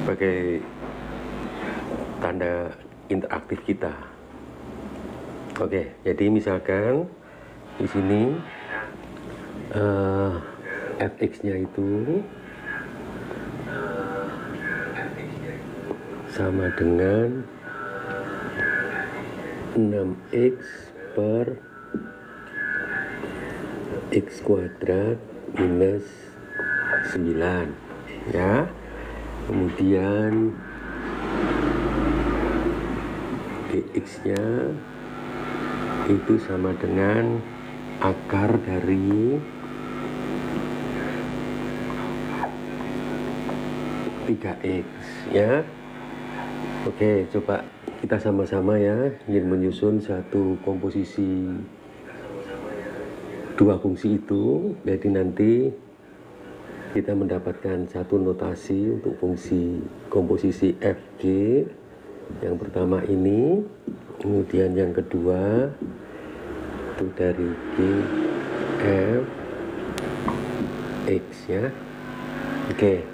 sebagai tanda interaktif kita. Oke, jadi misalkan di sini fx-nya itu sama dengan 6x per x kuadrat minus 9 ya. Kemudian dx-nya itu sama dengan akar dari 3x ya. Oke, coba kita sama-sama ya ingin menyusun satu komposisi dua fungsi itu. Jadi nanti kita mendapatkan satu notasi untuk fungsi komposisi fg. Yang pertama ini, kemudian yang kedua itu dari g f x ya. Oke,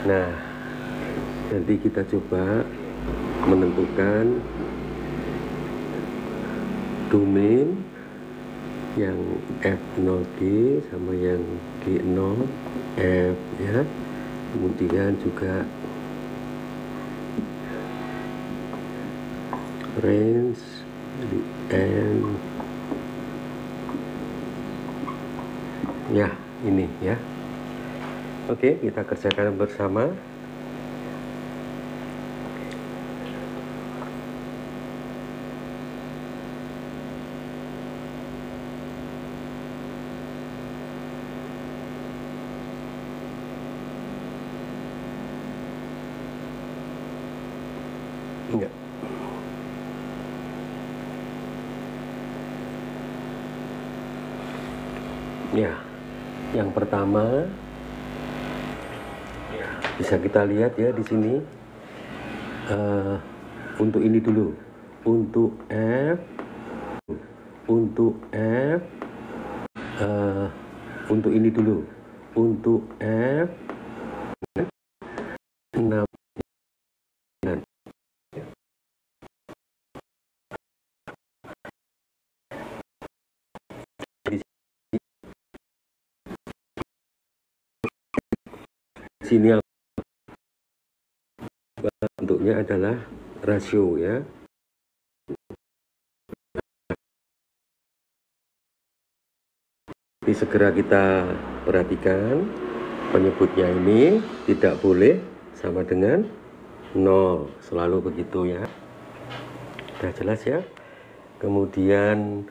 nah nanti kita coba menentukan domain yang f0g sama yang g0f ya. Kemudian juga range di n ya, ini ya. Oke, kita kerjakan bersama. Enggak. Ya, yang pertama bisa kita lihat ya di sini. Untuk ini dulu, untuk f, untuk ini dulu, untuk f 6. Sini bentuknya adalah rasio ya. Jadi segera kita perhatikan penyebutnya ini tidak boleh sama dengan 0, selalu begitu ya. Sudah jelas ya. Kemudian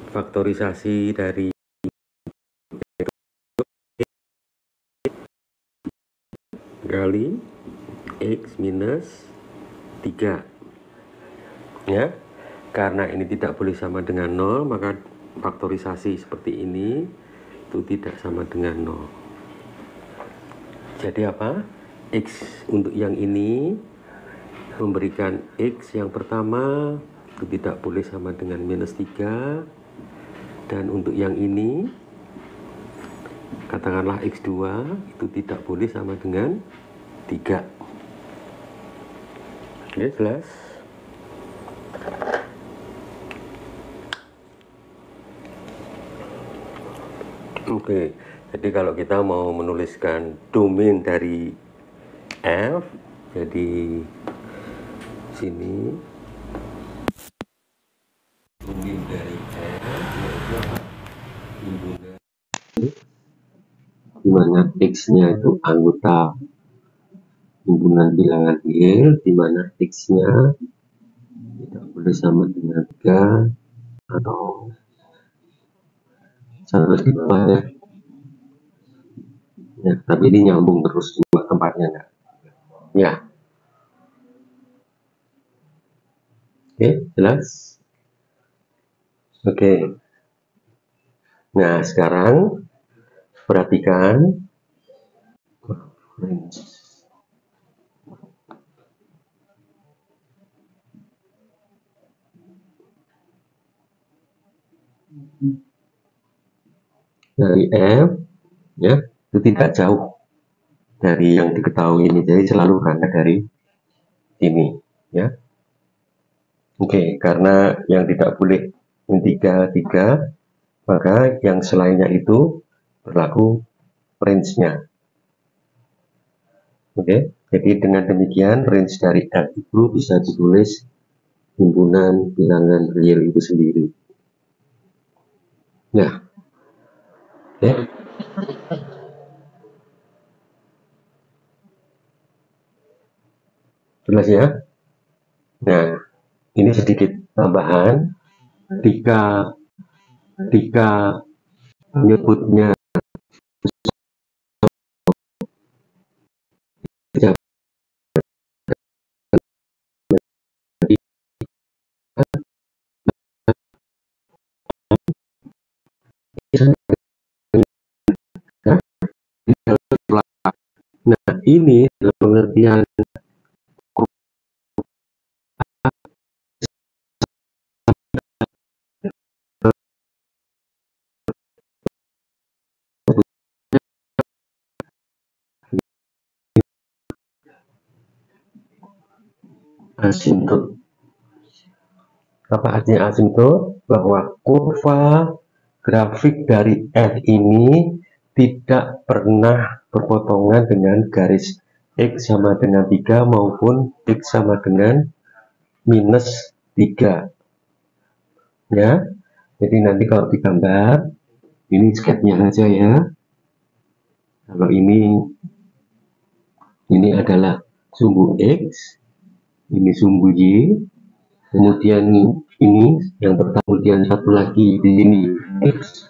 faktorisasi dari kali x minus 3 ya. Karena ini tidak boleh sama dengan 0, maka faktorisasi seperti ini itu tidak sama dengan 0. Jadi apa? X untuk yang ini memberikan x yang pertama itu tidak boleh sama dengan minus 3, dan untuk yang ini katakanlah x2 itu tidak boleh sama dengan 3. Oke, jelas? Oke, jadi kalau kita mau menuliskan domain dari f, jadi sini domain dari f yaitu apa? Di mana x-nya itu anggota himpunan bilangan real, di mana x-nya tidak boleh sama dengan 3 atau sama ya. Ya, tapi ini nyambung terus buat tempatnya enggak? Ya. Oke, jelas? Oke. Nah, sekarang perhatikan dari F ya, itu tidak jauh dari yang diketahui ini, jadi selalu berangkat dari ini, ya. Oke, karena yang tidak boleh min 3, maka yang selainnya itu berlaku range-nya. Oke, jadi dengan demikian range dari F itu bisa ditulis himpunan bilangan real itu sendiri. Nah, ya. Jelas ya? Nah, ini sedikit tambahan. Jika menyebutnya nah, ini dalam pengertian asimtot. Apa artinya asimtot? Bahwa kurva grafik dari F ini tidak pernah berpotongan dengan garis X sama dengan 3 maupun X sama dengan minus 3. Ya, jadi nanti kalau digambar, ini sketnya saja ya. Kalau ini adalah sumbu X, ini sumbu Y, kemudian ini yang pertama, kemudian satu lagi di sini X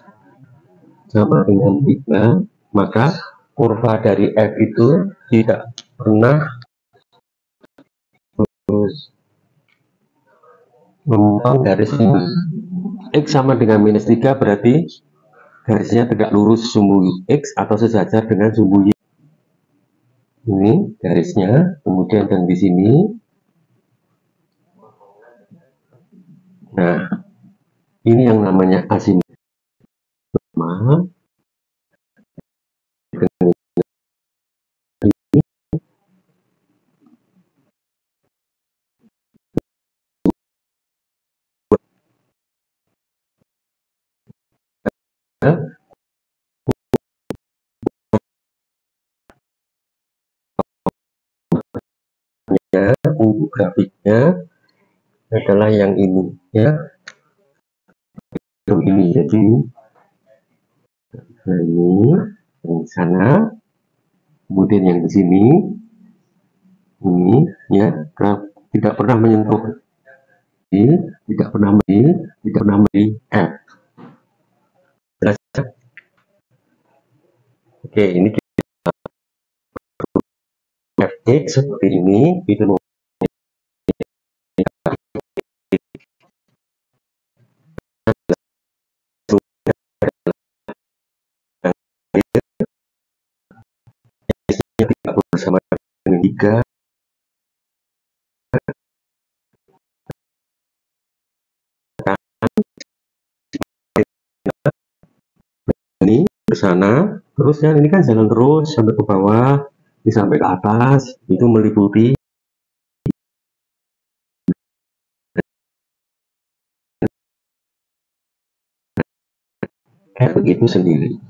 sama dengan 3, maka kurva dari F itu tidak pernah memotong garis ini. X sama dengan minus 3 berarti garisnya tegak lurus sumbu X atau sejajar dengan sumbu Y. Ini garisnya, kemudian dan di sini. Nah, ini yang namanya asimut. Untuk grafiknya adalah yang ini ya, yang ini. Jadi ini yang sana, kemudian yang di sini ini ya, tidak pernah menyentuh ini, tidak pernah di F. Oke, ini Fx seperti ini, itu tidak bersama dengan 3. Ini ke sana, terusnya ini kan jalan terus sampai ke bawah, sampai ke atas, itu meliputi kayak begitu sendiri.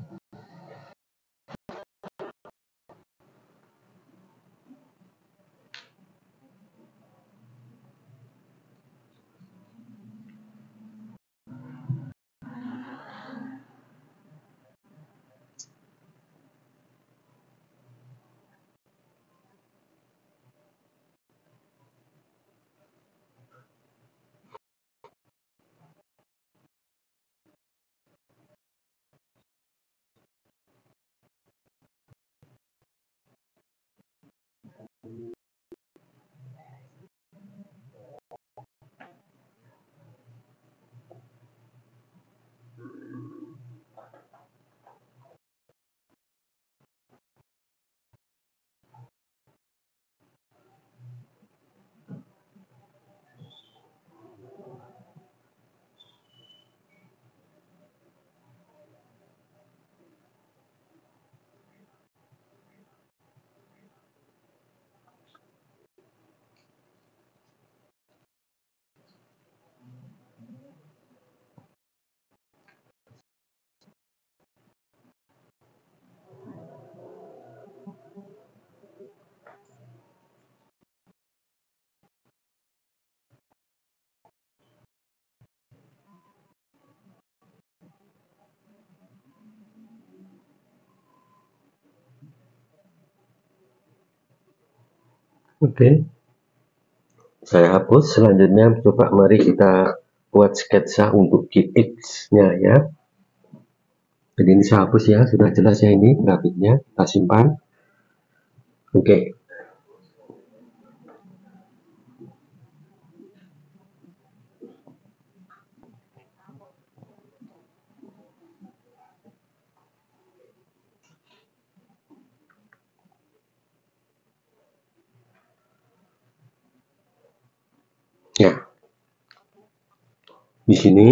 Oke, saya hapus. Selanjutnya coba mari kita buat sketsa untuk GX nya ya. Jadi ini saya hapus ya, sudah jelas ya ini grafiknya, kita simpan. Oke. Ya, di sini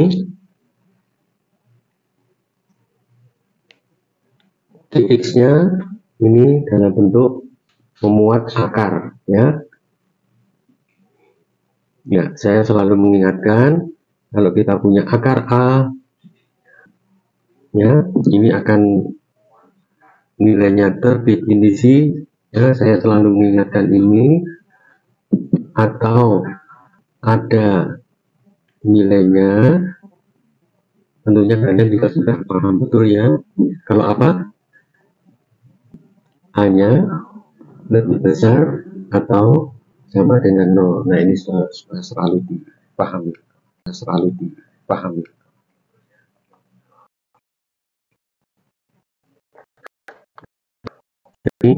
GX-nya ini dalam bentuk memuat akar ya. Ya, saya selalu mengingatkan kalau kita punya akar A ya, ini akan nilainya terdefinisi ya, saya selalu mengingatkan ini, atau ada nilainya. Tentunya kalian juga sudah paham betul ya, kalau apa hanya lebih besar atau sama dengan 0. Nah ini sudah selalu dipahami, Jadi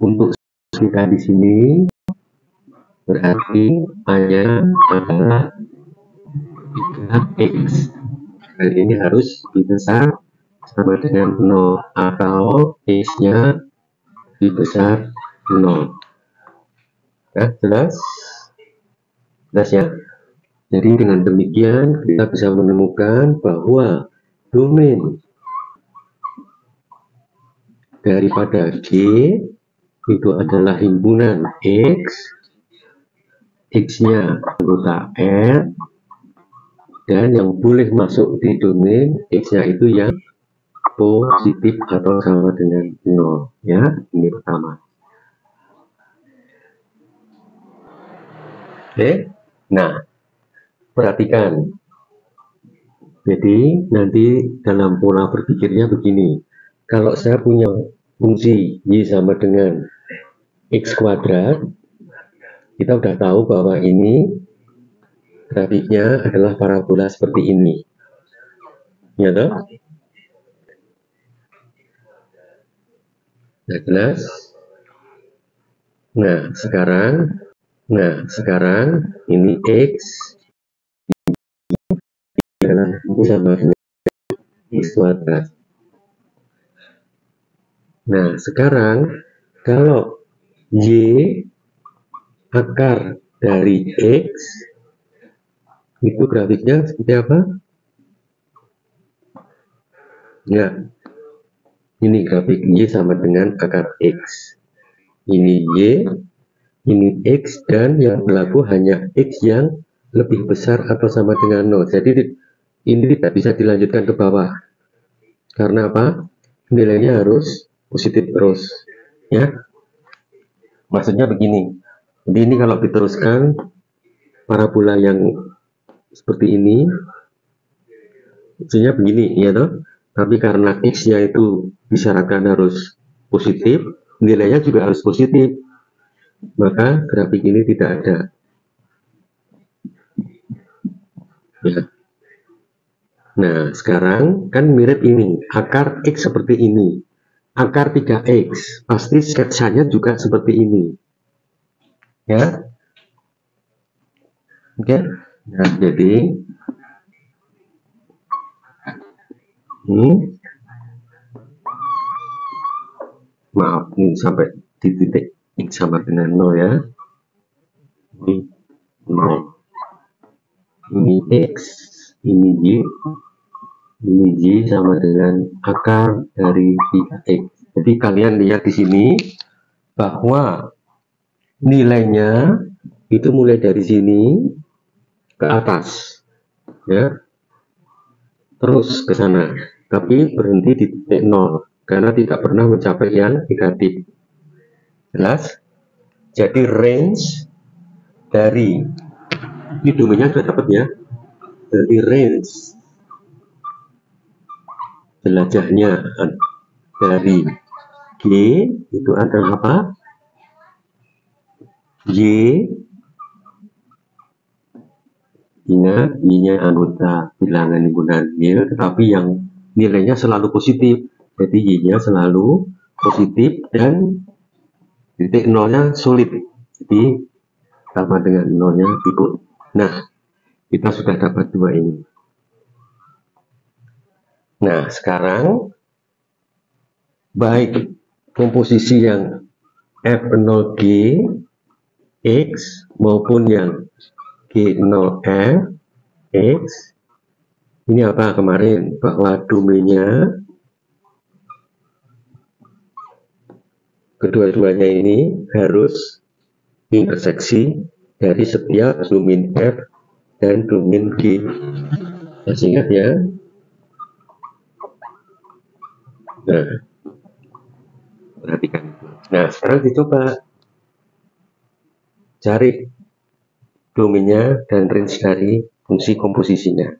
untuk kita di sini berarti hanya adalah 3x. Dan ini harus lebih besar sama dengan 0 atau x-nya lebih besar 0. Ya, jelas? Jelas ya? Jadi dengan demikian kita bisa menemukan bahwa domain daripada G itu adalah himpunan X-nya anggota R, dan yang boleh masuk di domain X-nya itu yang positif atau sama dengan 0 ya. Ini pertama. Oke, nah perhatikan, jadi nanti dalam pola berpikirnya begini, kalau saya punya fungsi Y sama dengan X kuadrat, kita udah tahu bahwa ini grafiknya adalah parabola seperti ini ya toh? Nah, jelas? Nah sekarang ini X adalah sama dengan X kuadrat. Nah sekarang kalau Y akar dari X itu grafiknya seperti apa? Ya, ini grafik Y sama dengan akar X. Ini Y, ini X, dan yang berlaku hanya X yang lebih besar atau sama dengan 0. Jadi ini tidak bisa dilanjutkan ke bawah. Karena apa? Nilainya harus positif terus. Ya, maksudnya begini. Jadi ini kalau diteruskan parabola yang seperti ini, maksudnya begini ya toh. Tapi karena X-nya itu disyaratkan harus positif, nilainya juga harus positif, maka grafik ini tidak ada ya. Nah sekarang kan mirip ini, akar X seperti ini, akar 3X pasti sketsanya juga seperti ini ya. Oke, nah jadi maaf ini sampai di titik X sama dengan 0 ya. Ini 0, ini X, ini Y, ini Y sama dengan akar dari 3X. Jadi kalian lihat di sini bahwa nilainya itu mulai dari sini ke atas ya, terus ke sana, tapi berhenti di titik 0 karena tidak pernah mencapai yang negatif. Jelas? Jadi range dari ini domainnya sudah dapat ya. Jadi range jelajahnya dari G itu adalah apa? Y, ingat Y-nya anggota bilangan himpunan Y, tetapi yang nilainya selalu positif. Jadi Y-nya selalu positif dan titik nolnya sulit. Jadi sama dengan nolnya ikut. Nah, kita sudah dapat dua ini. Nah, sekarang baik komposisi yang F0G X maupun yang G0F X, ini apa kemarin, bahwa domainnya kedua-duanya ini harus interseksi dari setiap domain F dan domain G. Masih ingat ya? Nah, perhatikan. Nah, sekarang dicoba cari domainnya dan range dari fungsi komposisinya.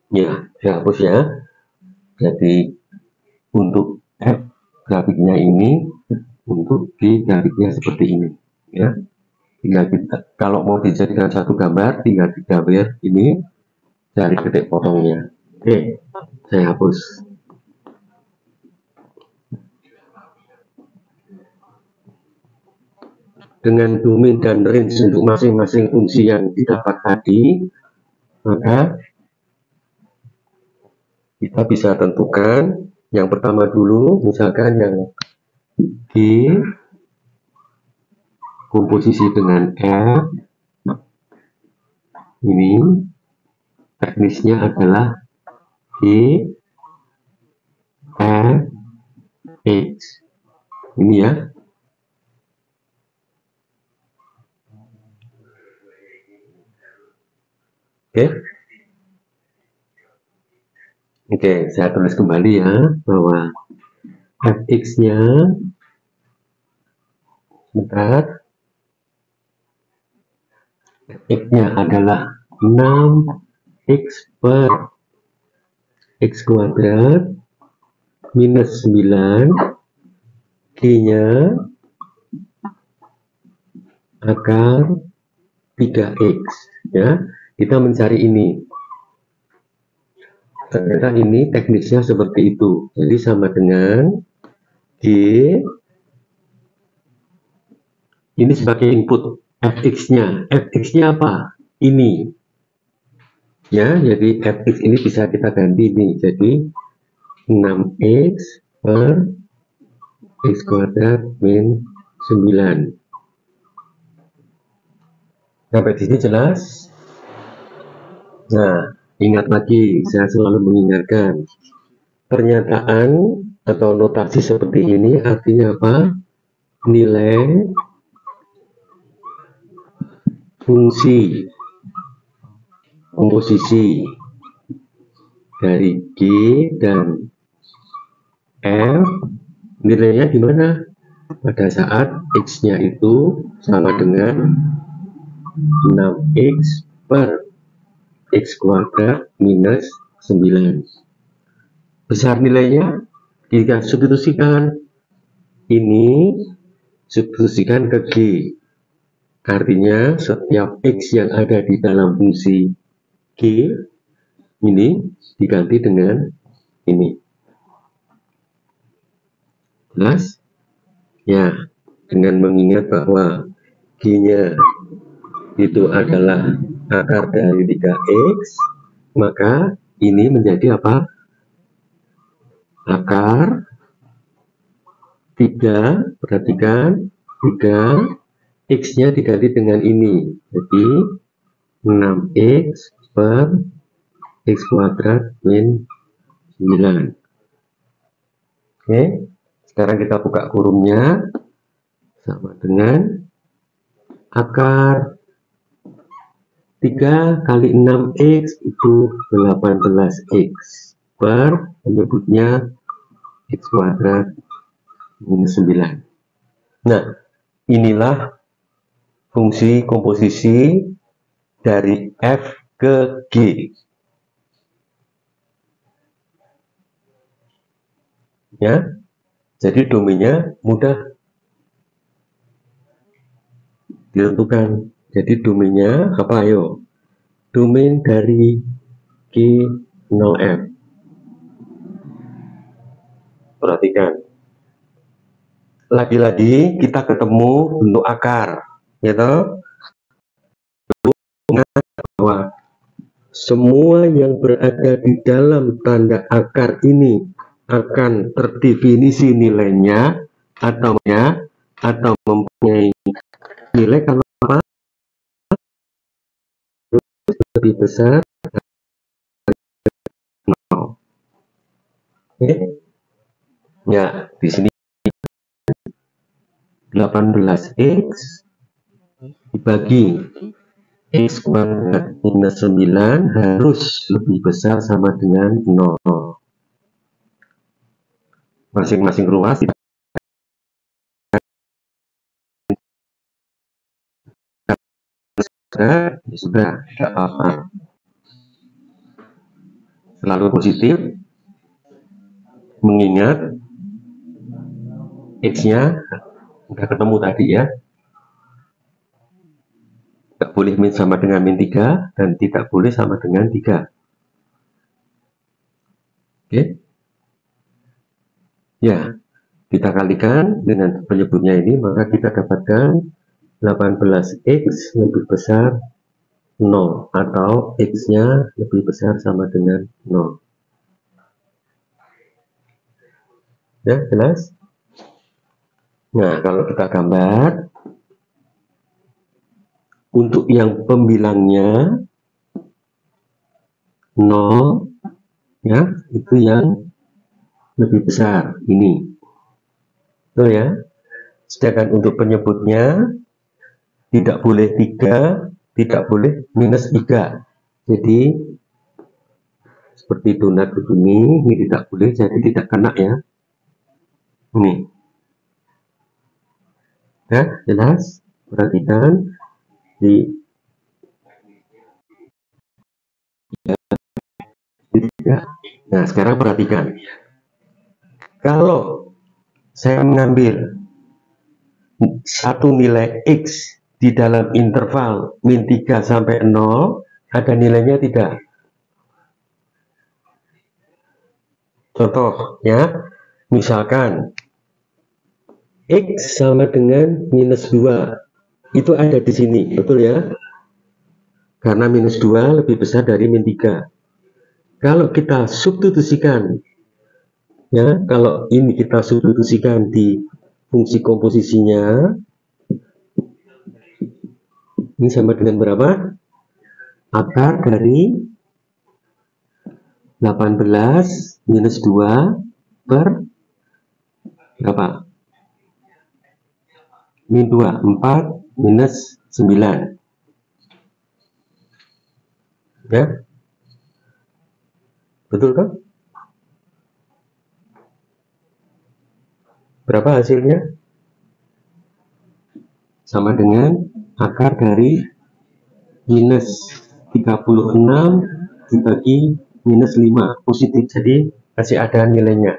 Ya, saya hapus ya. Jadi untuk F grafiknya ini, untuk G grafiknya seperti ini. Ya, tinggal kita, kalau mau dijadikan satu gambar, tinggal digambar ini, cari titik potongnya. Oke, saya hapus. Dengan domain dan range untuk masing-masing fungsi yang didapat tadi, maka kita bisa tentukan yang pertama dulu, misalkan yang G komposisi dengan F, ini teknisnya adalah G F X, ini ya. Oke, saya tulis kembali ya, bahwa Fx-nya, sebentar, Fx-nya adalah 6x per x kuadrat minus 9, G-nya akar 3x, ya. Kita mencari ini. Ternyata ini teknisnya seperti itu. Jadi sama dengan G, ini sebagai input Fx-nya. Fx-nya apa? Ini. Ya, jadi Fx ini bisa kita ganti ini. Jadi 6x per x kuadrat min 9. Sampai di sini jelas? Nah, ingat lagi, saya selalu mengingatkan, pernyataan atau notasi seperti ini artinya apa? Nilai fungsi komposisi dari G dan F, nilainya di mana? Pada saat X-nya itu sama dengan 6x per x kuadrat minus 9. Besar nilainya, kita substitusikan. Ini substitusikan ke G. Artinya setiap x yang ada di dalam fungsi G ini diganti dengan ini. Jelas? Ya, dengan mengingat bahwa G-nya itu adalah akar dari 3x, maka ini menjadi apa? Akar 3, perhatikan, 3, x-nya diganti dengan ini, jadi 6x per x kuadrat min 9. Oke, sekarang kita buka kurungnya, sama dengan akar 3 kali 6x itu 18x per penyebutnya x kuadrat minus 9. Nah, inilah fungsi komposisi dari F ke G. Ya, jadi domainnya mudah ditentukan. Jadi domainnya apa? Ayo, domain dari G0F. Perhatikan. Lagi-lagi kita ketemu bentuk akar, gitu. Bahwa semua yang berada di dalam tanda akar ini akan terdefinisi nilainya atau mempunyai nilai kalau apa? Lebih besar 0. Oke. Ya, di sini 18x dibagi x kuadrat minus 9 harus lebih besar sama dengan 0. Masing-masing ruas sudah tidak apa-apa, selalu positif, mengingat x-nya udah ketemu tadi ya, tidak boleh min sama dengan min 3 dan tidak boleh sama dengan 3. Oke. Ya, kita kalikan dengan penyebutnya ini, maka kita dapatkan 18x lebih besar 0 atau x-nya lebih besar sama dengan 0. Ya, jelas? Nah, kalau kita gambar untuk yang pembilangnya 0 ya, itu yang lebih besar ini. Betul ya? Sedangkan untuk penyebutnya tidak boleh 3, tidak boleh minus 3. Jadi seperti donat begini, ini tidak boleh, jadi tidak kena ya. Ini. Ya, jelas? Perhatikan di ya. Nah, sekarang perhatikan. Kalau saya mengambil satu nilai x di dalam interval min 3 sampai 0, ada nilainya tidak? Contoh ya, misalkan x sama dengan minus 2, itu ada di sini, betul ya? Karena minus 2 lebih besar dari min 3. Kalau kita substitusikan, ya, kalau ini kita substitusikan di fungsi komposisinya, ini sama dengan berapa? Akar dari 18 minus 2 per berapa? Min 2, 4 minus 9. Ya, betul kan? Berapa hasilnya? Sama dengan akar dari minus 36 dibagi minus 5, positif, jadi masih ada nilainya.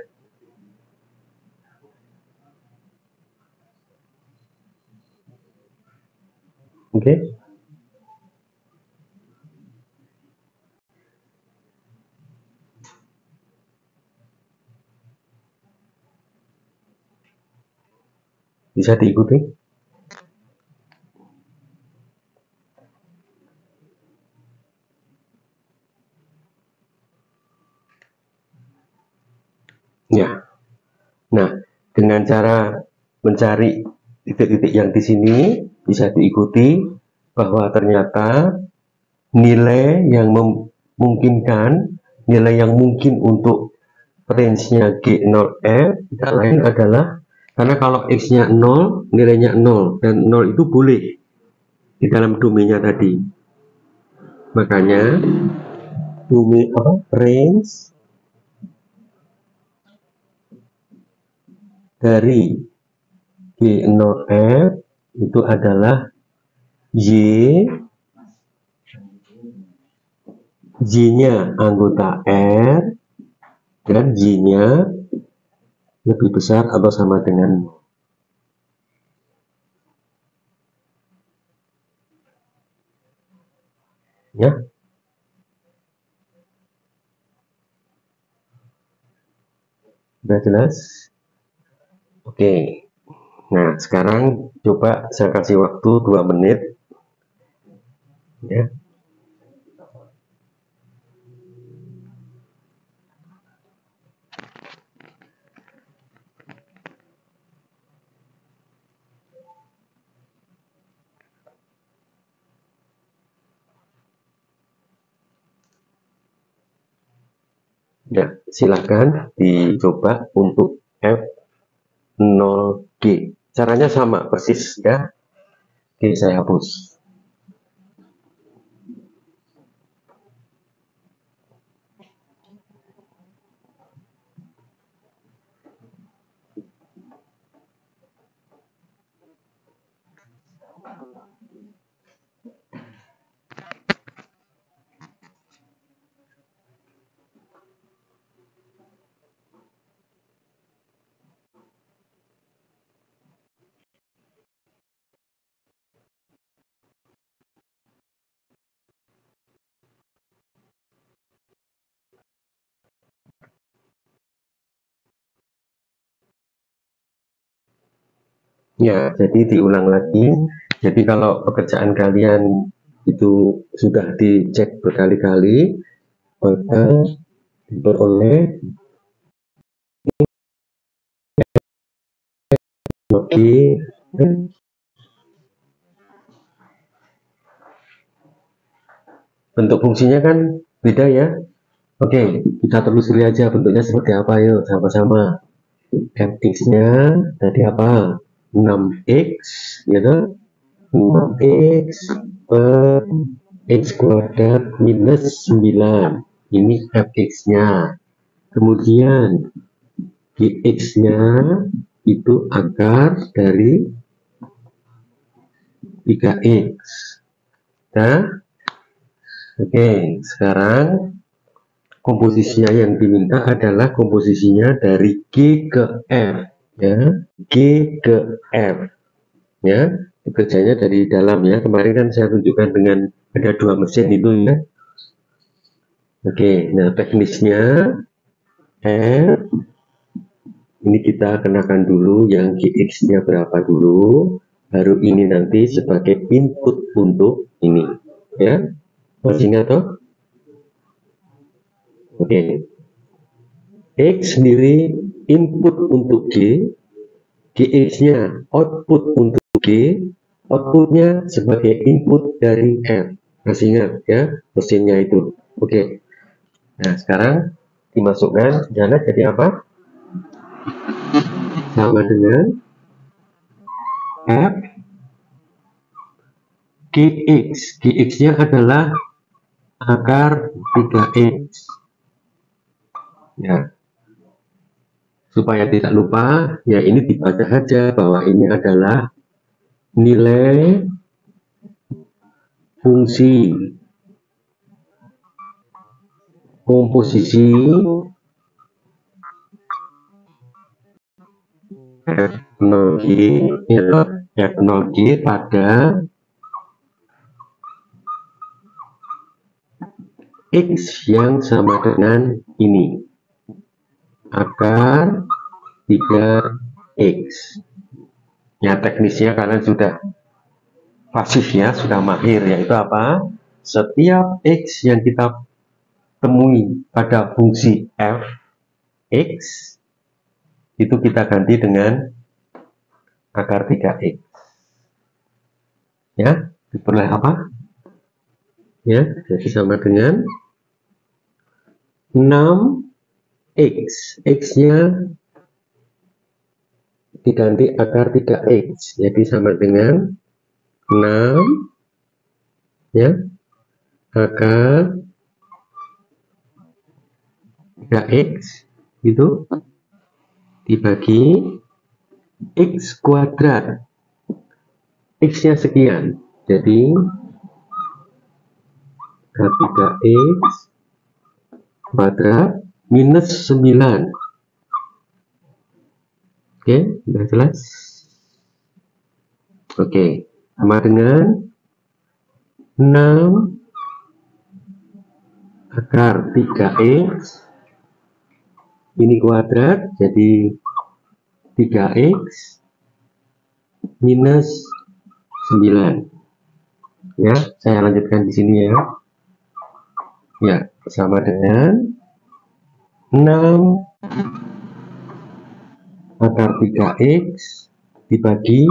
Oke. Bisa diikuti? Ya. Nah, dengan cara mencari titik-titik yang di sini bisa diikuti bahwa ternyata nilai yang memungkinkan, nilai yang mungkin untuk range-nya G0F tidak lain adalah, karena kalau X-nya 0, nilainya 0, dan 0 itu boleh di dalam domainnya tadi. Makanya domain range dari G0F itu adalah Y Y-nya anggota R dan Y-nya lebih besar atau sama dengan ya. Sudah jelas? Oke. Nah, sekarang coba saya kasih waktu 2 menit ya. Ya, silakan dicoba untuk F0G. Caranya sama persis ya. Oke, saya hapus. Ya, jadi diulang lagi. Jadi kalau pekerjaan kalian itu sudah dicek berkali-kali, maka diperoleh lebih. Bentuk fungsinya kan beda ya. Oke, kita telusuri aja bentuknya seperti apa, yuk sama-sama. Fx-nya tadi apa? 6x, gitu. 6x per x kuadrat minus 9. Ini fx-nya. Kemudian gx-nya itu akar dari 3x. Nah, oke, sekarang komposisinya yang diminta adalah komposisinya dari G ke F, ya. G ke F, ya. Kerjanya dari dalam ya. Kemarin kan saya tunjukkan dengan ada 2 mesin itu ya. Oke, nah teknisnya F ini kita kenakan dulu yang Gx-nya berapa dulu, baru ini nanti sebagai input untuk ini, ya. Masih ingat toh? Oke. X sendiri input untuk G, Gx-nya output untuk G, outputnya sebagai input dari F. Masih ingat ya mesinnya itu. Oke. Nah sekarang dimasukkan jalan jadi apa? Sama dengan F Gx. Gx-nya adalah akar 3x. Ya. Supaya tidak lupa, ya ini dibaca saja bahwa ini adalah nilai fungsi komposisi F0G, yaitu F0G pada X yang sama dengan ini, akar 3X. Ya teknisnya kalian sudah fasih ya, sudah mahir, yaitu apa? Setiap X yang kita temui pada fungsi F X itu kita ganti dengan akar 3x. Ya, diperoleh apa? Ya, jadi sama dengan 6x. X-nya diganti akar 3x, jadi sama dengan 6 ya akar 3x itu dibagi x kuadrat. X-nya sekian, jadi akar 3x kuadrat minus 9. Oke, sudah jelas? Oke, sama dengan 6 akar 3x ini kuadrat, jadi 3x minus 9. Ya, saya lanjutkan di sini ya. Ya, sama dengan 6 akar 3x dibagi,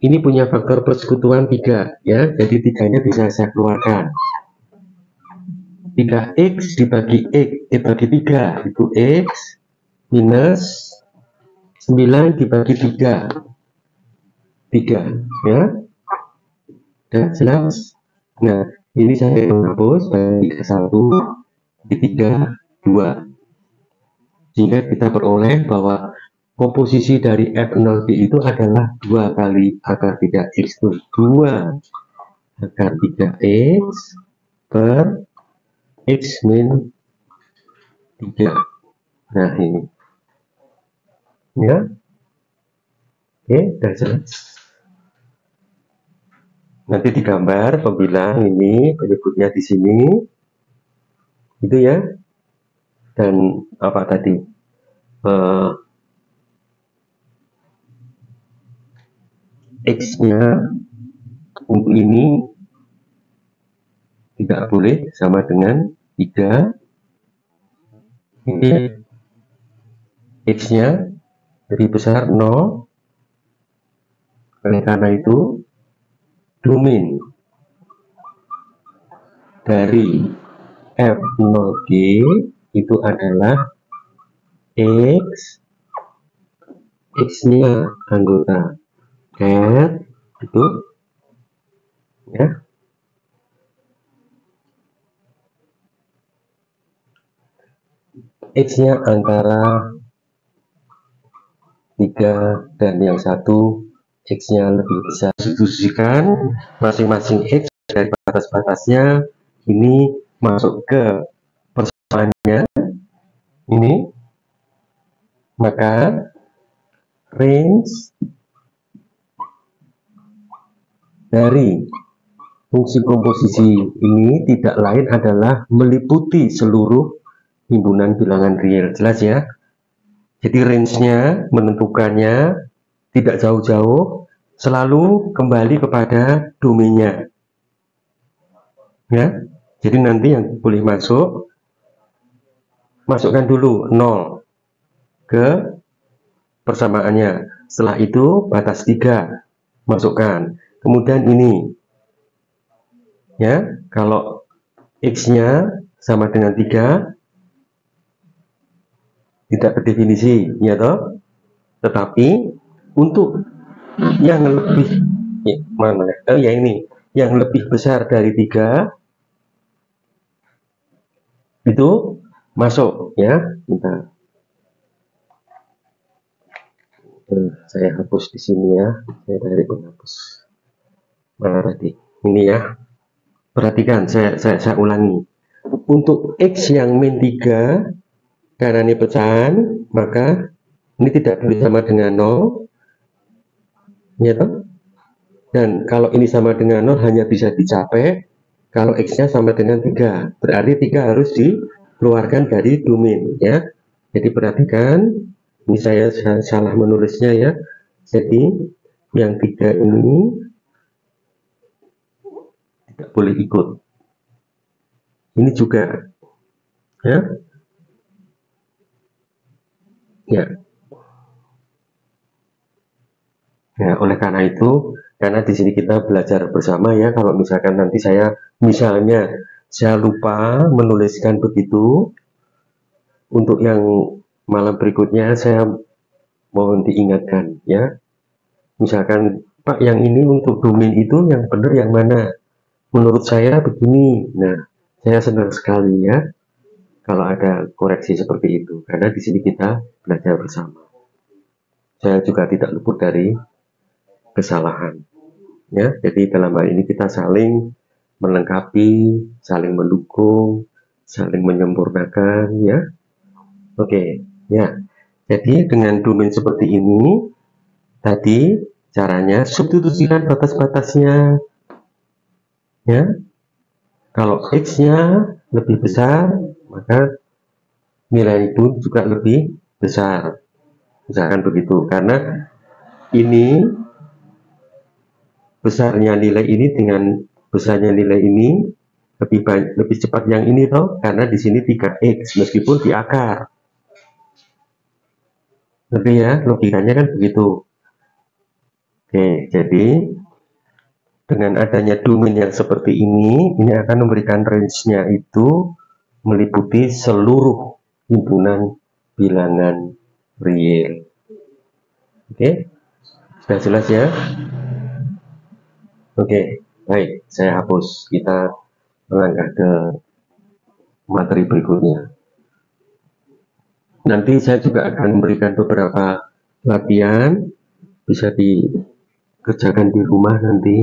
ini punya faktor persekutuan 3 ya, jadi 3-nya bisa saya keluarkan. 3x dibagi x dibagi 3 itu x minus 9 dibagi 3 ya. Sudah jelas? Nah, ini saya menghapus bagi 1 di 3 2, sehingga kita peroleh bahwa komposisi dari F0B itu adalah 2 kali akar 3x itu 2 akar 3x per x min 3. Nah, ini ya. Oke, sudah jelas. Nanti digambar pembilang ini penyebutnya di sini itu ya. Dan apa tadi? X-nya untuk ini tidak boleh sama dengan 3. Ini X-nya lebih besar 0. Oleh karena itu domain dari F0G itu adalah X-nya anggota cat itu ya. X-nya antara 3 dan yang satu X-nya lebih besar. Substitusikan masing-masing X dari batas-batasnya ini masuk ke persamaannya ini, maka range dari fungsi komposisi ini tidak lain adalah meliputi seluruh himpunan bilangan real. Jelas ya? Jadi range-nya menentukannya tidak jauh-jauh, selalu kembali kepada domainnya. Ya, jadi nanti yang boleh masuk, masukkan dulu 0 ke persamaannya. Setelah itu batas 3 masukkan. Kemudian ini ya, kalau X-nya sama dengan 3 tidak berdefinisi ya toh. Tetapi untuk yang lebih ya ini yang lebih besar dari 3 itu masuk ya. Bentar. Saya hapus di sini ya. Saya dari penghapus. Mana tadi? Ini ya. Perhatikan, saya ulangi. Untuk X yang min 3 karena ini pecahan, maka ini tidak boleh sama dengan 0 ya toh? Dan kalau ini sama dengan 0 hanya bisa dicapai kalau X-nya sama dengan 3. Berarti 3 harus dikeluarkan dari domain ya. Jadi perhatikan, ini saya salah menulisnya ya. Jadi yang 3 ini tidak boleh ikut. Ini juga ya. Ya. Ya, oleh karena itu, karena di sini kita belajar bersama ya. Kalau misalkan nanti saya lupa menuliskan begitu, untuk yang malam berikutnya saya mohon diingatkan ya. Misalkan Pak, yang ini untuk domain itu yang benar yang mana? Menurut saya begini. Nah, saya senang sekali ya kalau ada koreksi seperti itu, karena di sini kita belajar bersama. Saya juga tidak luput dari kesalahan ya. Jadi dalam hal ini kita saling melengkapi, saling mendukung, saling menyempurnakan, ya. Oke, ya. Jadi dengan domain seperti ini, tadi caranya substitusikan batas-batasnya, ya. Kalau X-nya lebih besar, maka nilai itu juga lebih besar. Misalkan begitu, karena ini besarnya nilai ini dengan besarnya nilai ini lebih cepat yang ini toh, karena di sini 3X meskipun di akar. Tapi ya, logikanya kan begitu. Oke, jadi dengan adanya domain yang seperti ini akan memberikan range-nya itu meliputi seluruh himpunan bilangan real. Oke, sudah jelas ya? Oke, baik, saya hapus. Kita melangkah ke materi berikutnya. Nanti saya juga akan memberikan beberapa latihan, bisa dikerjakan di rumah nanti.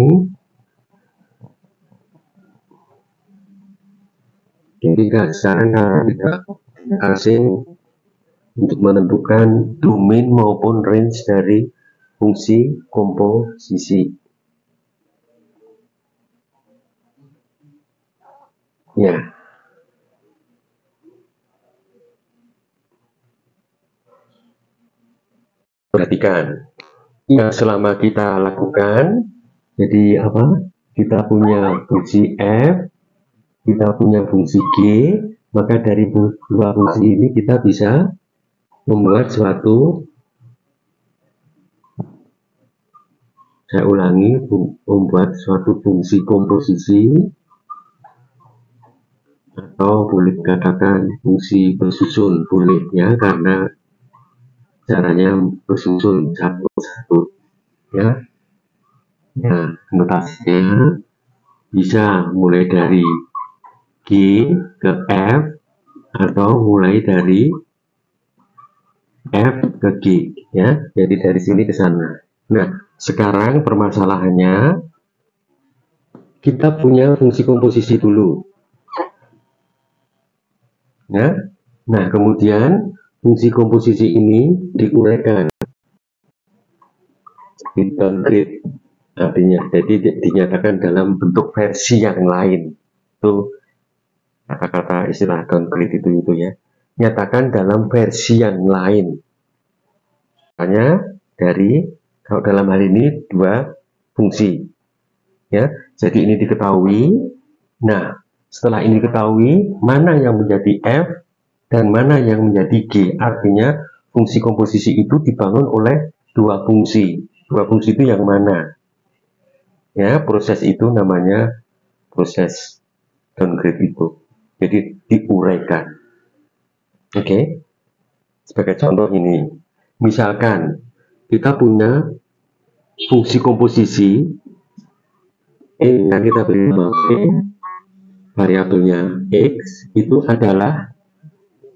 Jadi sekarang tidak asing untuk menentukan domain maupun range dari fungsi komposisi. Ya. Perhatikan. Ya, selama kita lakukan, jadi apa? Kita punya fungsi F, kita punya fungsi G, maka dari dua fungsi ini kita bisa membuat suatu, saya ulangi, membuat suatu fungsi komposisi, atau boleh dikatakan fungsi bersusun, boleh ya, karena caranya bersusun satu-satu ya. Nah, notasinya bisa mulai dari G ke F atau mulai dari F ke G ya. Jadi dari sini ke sana. Nah, sekarang permasalahannya kita punya fungsi komposisi dulu. Ya. Nah, kemudian fungsi komposisi ini diuraikan. Downgrade artinya, jadi dinyatakan dalam bentuk versi yang lain. Itu kata-kata istilah downgrade itu ya. Nyatakan dalam versi yang lain. Hanya dari, kalau dalam hal ini dua fungsi. Ya, jadi ini diketahui. Nah, setelah ini diketahui, mana yang menjadi F dan mana yang menjadi G. Artinya fungsi komposisi itu dibangun oleh dua fungsi. Dua fungsi itu yang mana? Ya, proses itu namanya proses downgrade itu. Jadi diuraikan. Oke. Sebagai contoh ini, misalkan kita punya fungsi komposisi yang kita beri nama variabelnya X itu adalah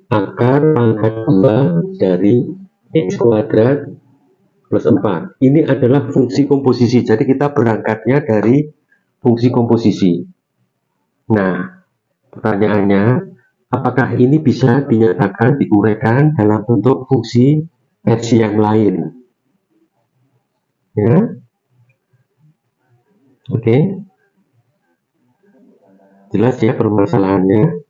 akar pangkat 2 dari X kuadrat plus 4. Ini adalah fungsi komposisi, jadi kita berangkatnya dari fungsi komposisi. Nah, pertanyaannya, apakah ini bisa dinyatakan, diuraikan dalam bentuk fungsi versi yang lain? Ya, oke. Jelas ya permasalahannya?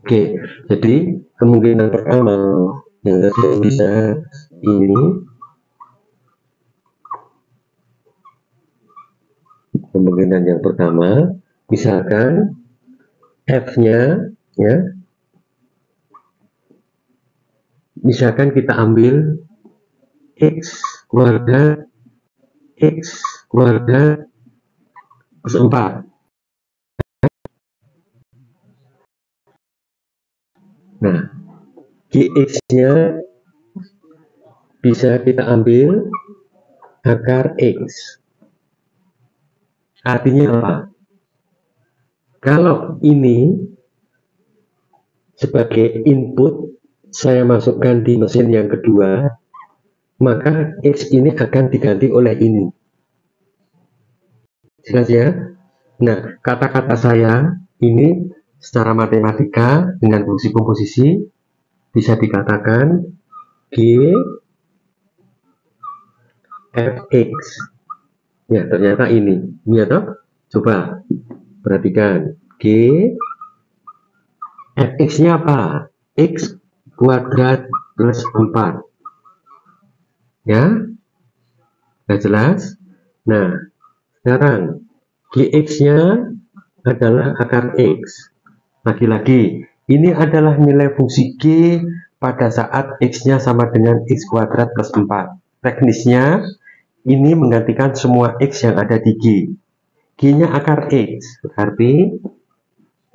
Oke, jadi kemungkinan pertama yang bisa ini, kemungkinan yang pertama, misalkan F-nya ya, misalkan kita ambil X kuadrat plus 4. Nah, Gx-nya bisa kita ambil akar X. Artinya apa? Kalau ini sebagai input saya masukkan di mesin yang kedua, maka X ini akan diganti oleh ini. Jelas ya? Nah, kata-kata saya ini secara matematika dengan fungsi komposisi bisa dikatakan G Fx. Ya, ternyata ini. Ya toh? Coba perhatikan. G Fx-nya apa? X kuadrat plus 4. Ya? Sudah jelas? Nah, sekarang Gx-nya adalah akar X. Lagi-lagi, ini adalah nilai fungsi G pada saat X-nya sama dengan X kuadrat plus 4. Teknisnya, ini menggantikan semua X yang ada di G. G-nya akar X, berarti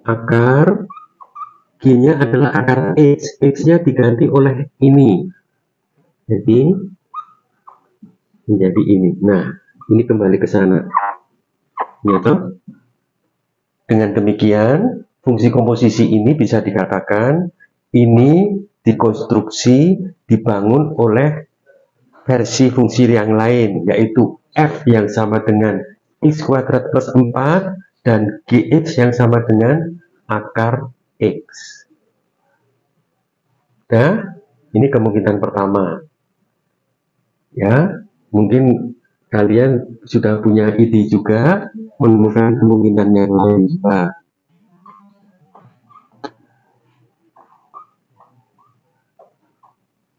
akar G-nya adalah akar X. X-nya diganti oleh ini. Jadi, menjadi ini. Nah, ini kembali ke sana. Ya toh? Dengan demikian, fungsi komposisi ini bisa dikatakan ini dikonstruksi, dibangun oleh versi fungsi yang lain, yaitu f yang sama dengan x kuadrat plus 4 dan gx yang sama dengan akar x. Nah, ini kemungkinan pertama. Ya, mungkin kalian sudah punya ide juga menemukan kemungkinan yang lain juga.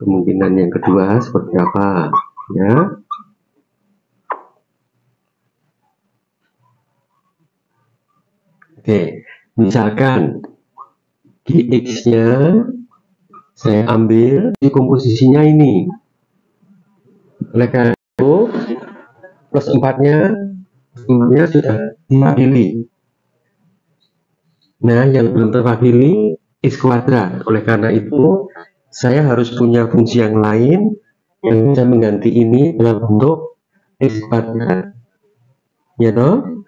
Kemungkinan yang kedua seperti apa? Ya. Oke, misalkan Gx-nya saya ambil di komposisinya ini. Oleh karena itu, plus 4-nya sudah diwakili. Nah, yang belum terwakili x kuadrat. Oleh karena itu, saya harus punya fungsi yang lain yang bisa mengganti ini dalam bentuk x kuadrat. Ya toh?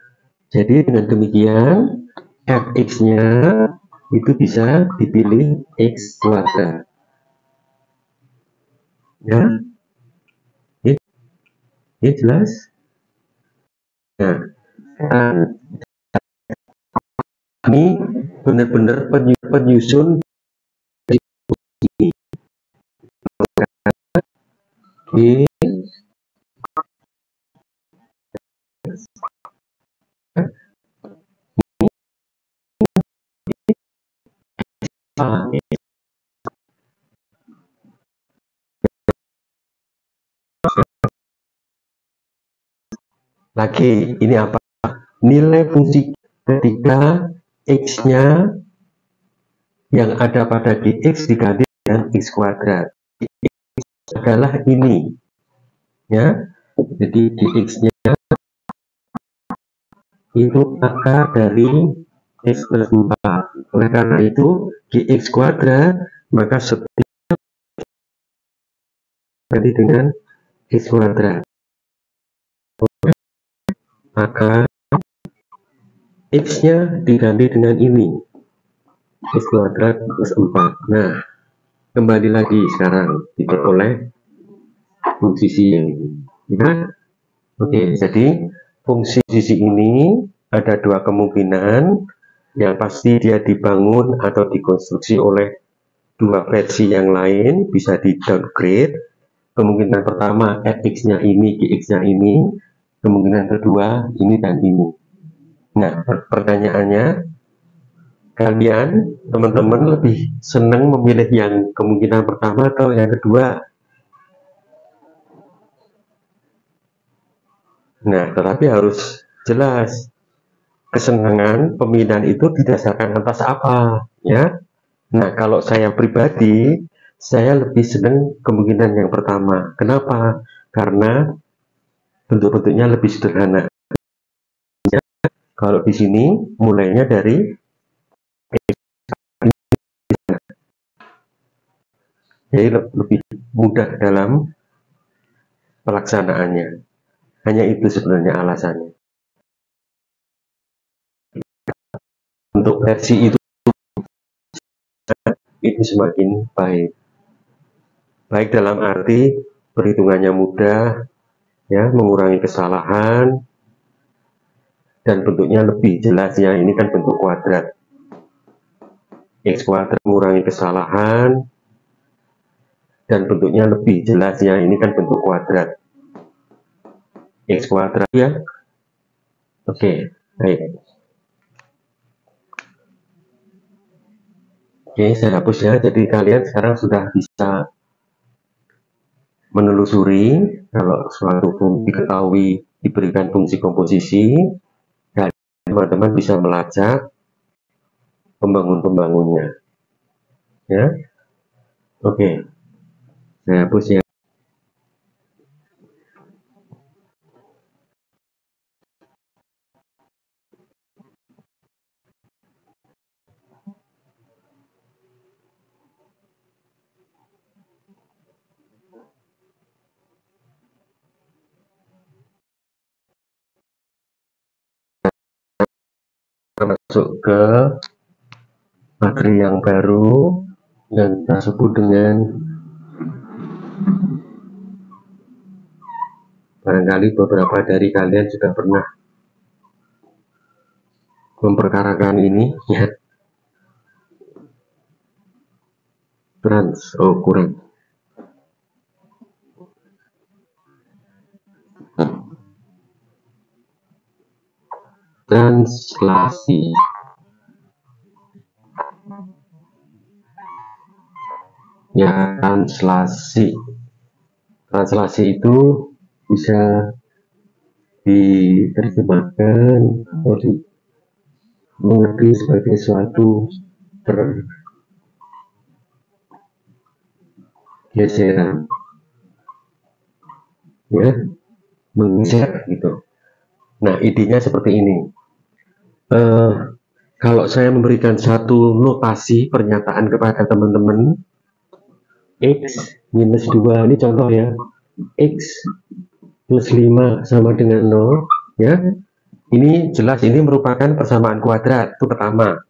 Jadi dengan demikian fx-nya itu bisa dipilih x kuadrat. Ya, ini jelas. Nah, ini benar-benar penyusun ini. Lagi, ini apa? Nilai fungsi ketika x-nya yang ada pada gx diganti dengan x kuadrat. X adalah ini. Ya. Jadi gx-nya itu akar dari x plus 4. Oleh karena itu, gx kuadrat maka setiap ganti dengan x kuadrat. Maka x-nya diganti dengan ini, x kuadrat plus 4. Nah, kembali lagi sekarang diperoleh fungsi yang ini. Ya? Oke, jadi fungsi sisi ini ada dua kemungkinan. Yang pasti dia dibangun atau dikonstruksi oleh dua versi yang lain, bisa di downgrade. Kemungkinan pertama fx-nya ini, gx-nya ini. Kemungkinan kedua ini dan ini. Nah, pertanyaannya, kalian teman-teman lebih senang memilih yang kemungkinan pertama atau yang kedua? Nah, tetapi harus jelas kesenangan pemilihan itu didasarkan atas apa, ya. Nah, kalau saya pribadi, saya lebih senang kemungkinan yang pertama. Kenapa? Karena bentuk-bentuknya lebih sederhana. Kalau di sini mulainya dari jadi lebih mudah dalam pelaksanaannya. Hanya itu sebenarnya alasannya. Untuk versi itu semakin baik. Baik dalam arti perhitungannya mudah, ya, mengurangi kesalahan, dan bentuknya lebih jelas ya, ini kan bentuk kuadrat. X kuadrat mengurangi kesalahan dan bentuknya lebih jelas ya, ini kan bentuk kuadrat. X kuadrat ya. Oke, baik. Oke, saya hapus ya. Jadi kalian sekarang sudah bisa menelusuri kalau suatu fungsi diketahui diberikan fungsi komposisi, dan teman-teman bisa melacak pembangun-pembangunnya. Ya, oke, saya hapus ya. Masuk ke materi yang baru yang kita sebut dengan, barangkali beberapa dari kalian sudah pernah memperkarakan ini ya. Kurang. Translasi. Ya, translasi. Translasi itu bisa diterjemahkan atau mengerti sebagai suatu pergeseran, ya, menggeser gitu. Nah, idenya seperti ini. Kalau saya memberikan satu notasi pernyataan kepada teman-teman, X minus 2, ini contoh ya, X plus 5 sama dengan 0, ya. Ini jelas ini merupakan persamaan kuadrat, itu pertama,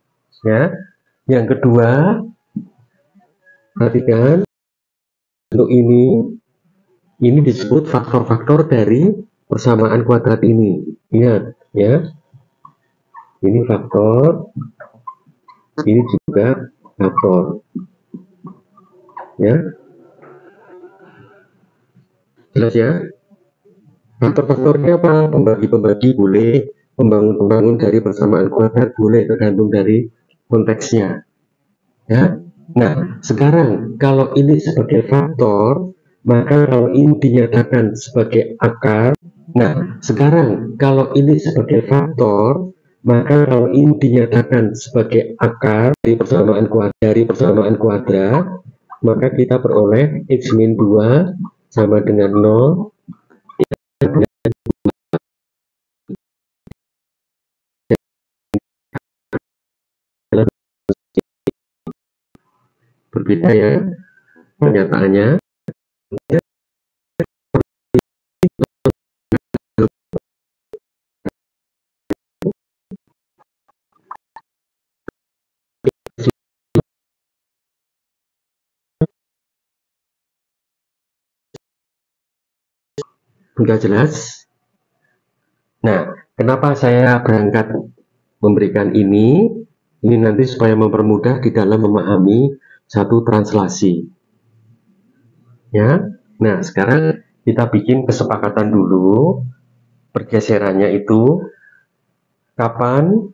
ya. Yang kedua, perhatikan untuk ini disebut faktor-faktor dari persamaan kuadrat ini. Ingat, ya. Ini faktor, ini juga faktor, ya. Jelas ya. Faktor-faktornya apa? Pembagi-pembagi boleh, pembangun-pembangun dari persamaan kuadrat boleh, tergantung dari konteksnya, ya. Nah, sekarang kalau ini sebagai faktor, maka kalau ini dinyatakan sebagai akar. Nah, sekarang kalau ini sebagai faktor, maka kalau ini dinyatakan sebagai akar dari persamaan kuadrat, maka kita peroleh X min 2 sama dengan 0. Berbeda ya pernyataannya. Enggak jelas. Nah, kenapa saya berangkat memberikan ini nanti supaya mempermudah di dalam memahami satu translasi, ya. Nah, sekarang kita bikin kesepakatan dulu. Pergeserannya itu kapan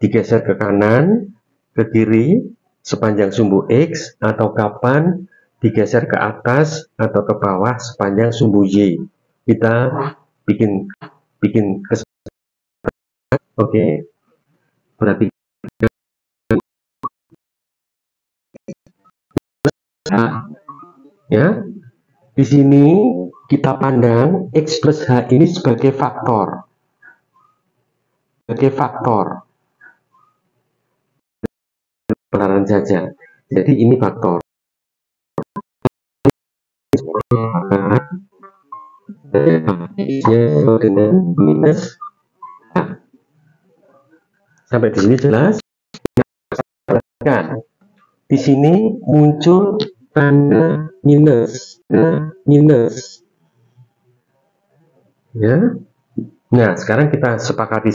digeser ke kanan, ke kiri sepanjang sumbu X, atau kapan digeser ke atas atau ke bawah sepanjang sumbu Y. Kita bikin kesepakatan. Oke, berarti ya, di sini kita pandang X plus H ini sebagai faktor. Pelaran saja. Jadi ini faktor. X-nya dengan minus H. Sampai di sini jelas? Nah, di sini muncul tanda minus. Ya. Nah, sekarang kita sepakati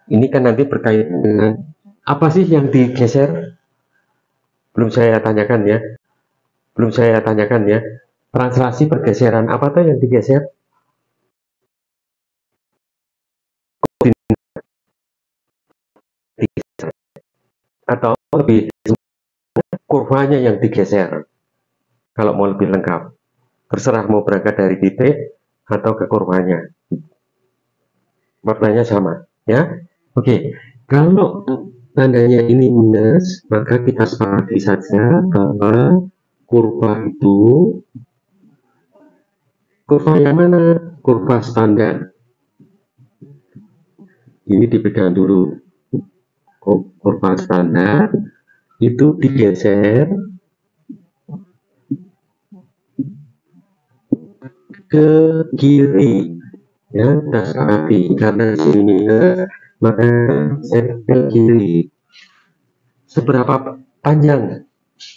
Ini kan nanti berkaitan dengan apa sih yang digeser? Belum saya tanyakan ya. Belum saya tanyakan ya. Translasi pergeseran apa tuh yang digeser? Atau lebih kurvanya yang digeser? Kalau mau lebih lengkap, terserah mau berangkat dari titik atau ke kurvanya. Maknanya sama, ya. Oke, kalau tandanya ini minus, maka kita sepakati saja bahwa kurva itu, kurva yang mana? Kurva standar. Ini dipegang dulu. Kurva standar itu digeser ke kiri, ya, kita sepakati karena sini minus, maka saya ke kiri. Seberapa panjang,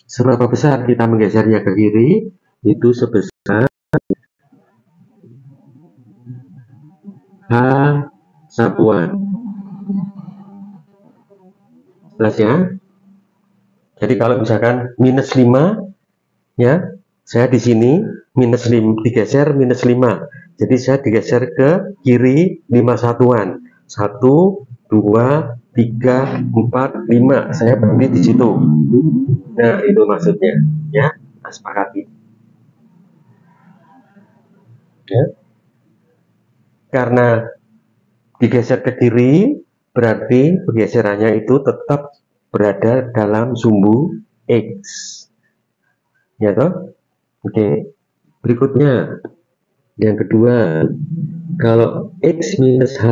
seberapa besar kita menggesernya ke kiri? Itu sebesar H satuan. Jelas ya? Jadi kalau misalkan minus 5, ya, saya di sini minus 5, digeser minus 5. Jadi saya digeser ke kiri 5 satuan. 1, 2, 3, 4, 5. Saya berhenti di situ. Nah, itu maksudnya, ya. Sepakati. Ya. Karena digeser ke kiri, berarti pergeserannya itu tetap berada dalam sumbu X. Ya toh? Oke. Berikutnya, yang kedua, kalau X minus H,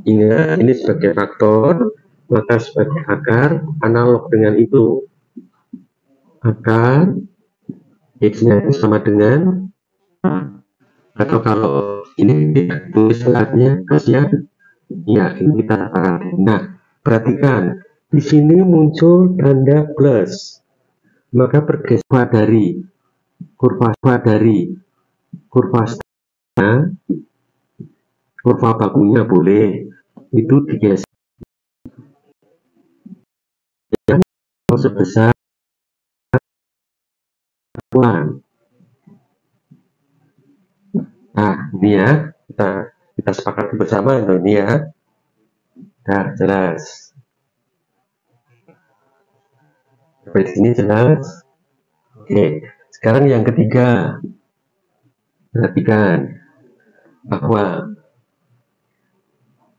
ingat ini sebagai faktor, maka sebagai akar analog dengan itu. Akar X-nya itu sama dengan, atau kalau ini tidak tulis saatnya, ya ini kita sepakati. Nah, perhatikan di sini muncul tanda plus, maka bergeser dari kurva kurva bakunya boleh itu digeser sebesar satuan. Nah, ini ya, kita sepakati bersama ini ya. Nah, jelas. Sampai sini jelas. Oke, sekarang yang ketiga. Perhatikan bahwa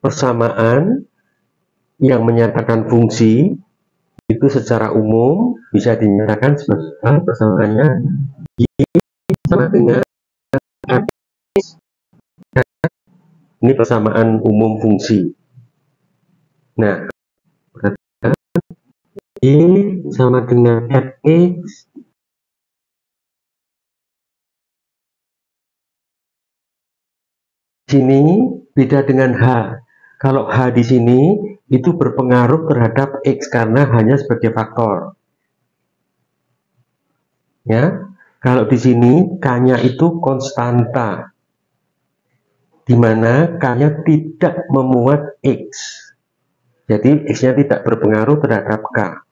persamaan yang menyatakan fungsi itu secara umum bisa dinyatakan sebagai persamaannya Y sama dengan X. Ini persamaan umum fungsi. Nah, perhatikan Y sama dengan Fx sini beda dengan H. Kalau H di sini itu berpengaruh terhadap X karena hanya sebagai faktor. Ya, kalau di sini K-nya itu konstanta, di mana K-nya tidak memuat X. Jadi X-nya tidak berpengaruh terhadap K.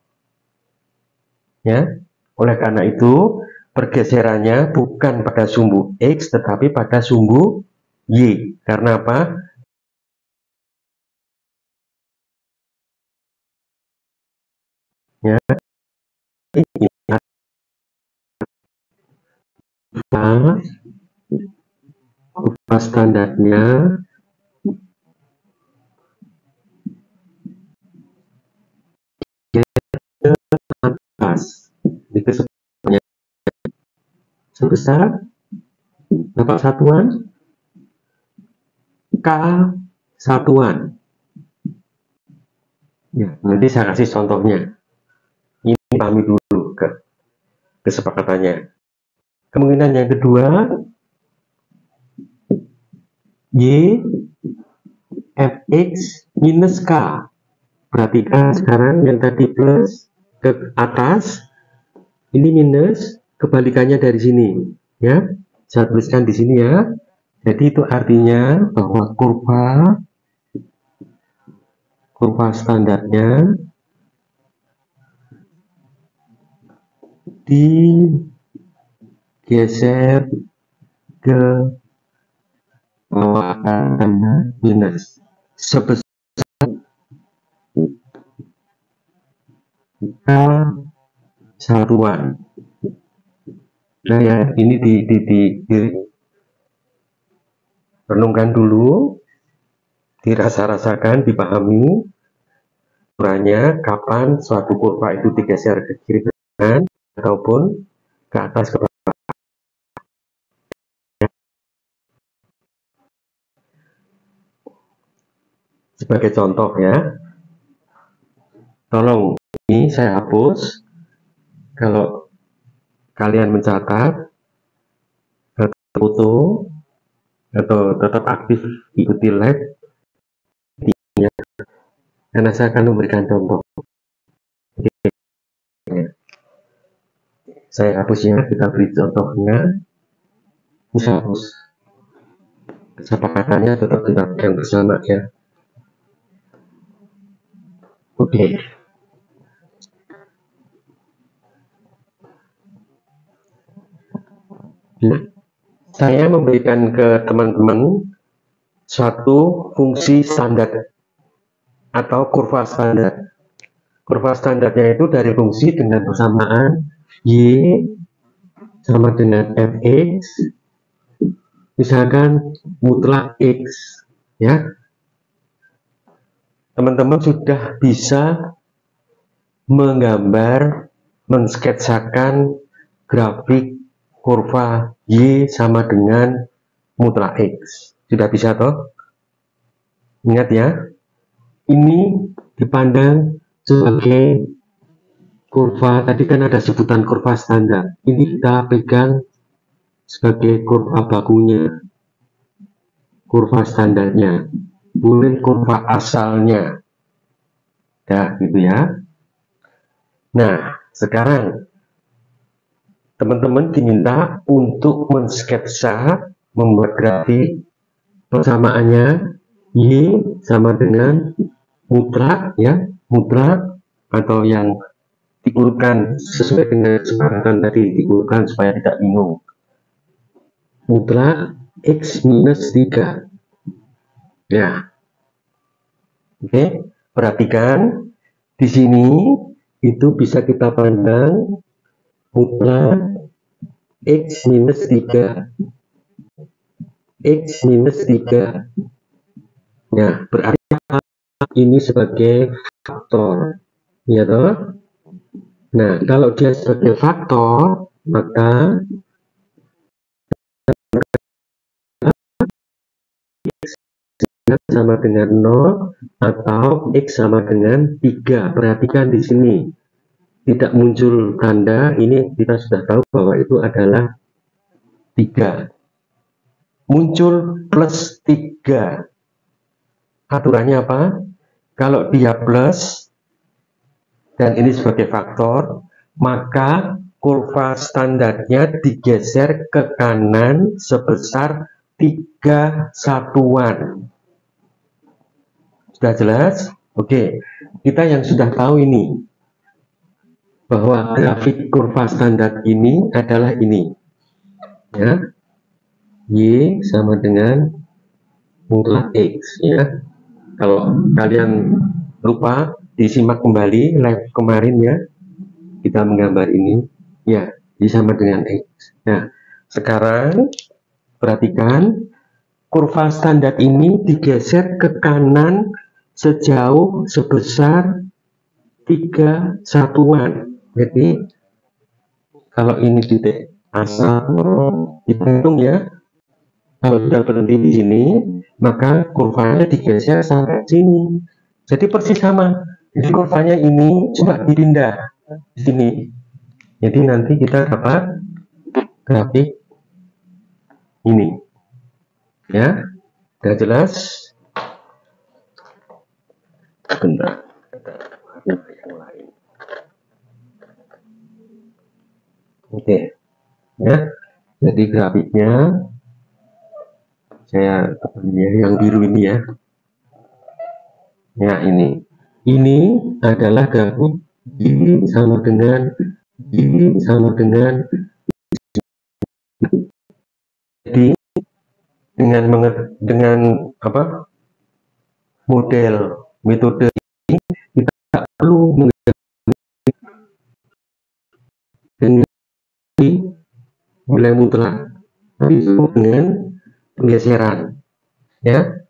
Ya, oleh karena itu pergeserannya bukan pada sumbu X tetapi pada sumbu Y. Karena apa? Ya, ini kurva standarnya ke atas. Itu sebesar berapa satuan? K satuan. Ya, nanti saya kasih contohnya. Ini pahami dulu kesepakatannya. Kemungkinan yang kedua, Y Fx minus K. Perhatikan sekarang yang tadi plus ke atas, ini minus, kebalikannya dari sini. Ya, saya tuliskan di sini ya. Jadi itu artinya bahwa kurva kurva standarnya digeser ke bawah karena minus sebesar K satuan. Nah ya, ini renungkan dulu, dirasa-rasakan, dipahami ukurannya kapan suatu kurva itu digeser ke kiri ke kanan ataupun ke atas ke bawah. Sebagai contoh ya, tolong ini saya hapus. Kalau kalian mencatat foto atau tetap aktif ikuti live ya, karena saya akan memberikan contoh. Saya hapus ya, kita beri contohnya. Bisa hapus, kesepakatannya tetap kita yang bersama ya. Oke. Nah, saya memberikan ke teman-teman suatu fungsi standar atau kurva standar. Kurva standarnya itu dari fungsi dengan persamaan Y sama dengan Fx, misalkan mutlak X ya. Teman-teman sudah bisa menggambar, mensketsakan grafik kurva Y sama dengan mutlak X. Sudah bisa toh? Ingat ya, ini dipandang sebagai kurva, tadi kan ada sebutan kurva standar. Ini kita pegang sebagai kurva bakunya, kurva standarnya, bukan kurva asalnya. Ya, gitu ya. Nah, sekarang teman-teman diminta untuk mensketsa, membuat grafik persamaannya Y sama dengan mutlak ya, mutlak atau yang diurutkan sesuai dengan kesepakatan tadi, diurutkan supaya tidak bingung. Mutlak X minus 3 ya. Oke, perhatikan di sini itu bisa kita pandang mutlak X minus 3 X minus 3 ya, berarti ini sebagai faktor ya toh. Nah, kalau dia sebagai faktor maka X sama dengan 0 atau X sama dengan 3. Perhatikan di sini tidak muncul tanda, ini kita sudah tahu bahwa itu adalah 3. Muncul plus 3. Aturannya apa? Kalau dia plus dan ini sebagai faktor, maka kurva standarnya digeser ke kanan sebesar 3 satuan. Sudah jelas? Oke, kita yang sudah tahu ini bahwa grafik kurva standar ini adalah ini ya, Y sama dengan mutlak X ya. Kalau kalian lupa, disimak kembali live kemarin ya, kita menggambar ini ya, Y sama dengan X. Nah, sekarang perhatikan kurva standar ini digeser ke kanan sejauh sebesar 3 satuan. Jadi kalau ini titik asal, kita hitung ya, kalau sudah berhenti di sini maka kurvanya digeser sampai sini, jadi persis sama. Jadi kurvanya ini cuma dipindah di sini, jadi nanti kita dapat grafik ini ya. Sudah jelas? Bentar, yang lain. Oke ya, jadi grafiknya saya yang biru ini ya. Ya, ini Ini adalah grafik Y sama dengan jadi dengan model metode ini kita tidak perlu dengan nilai mutlak, tapi dengan penggeseran, ya.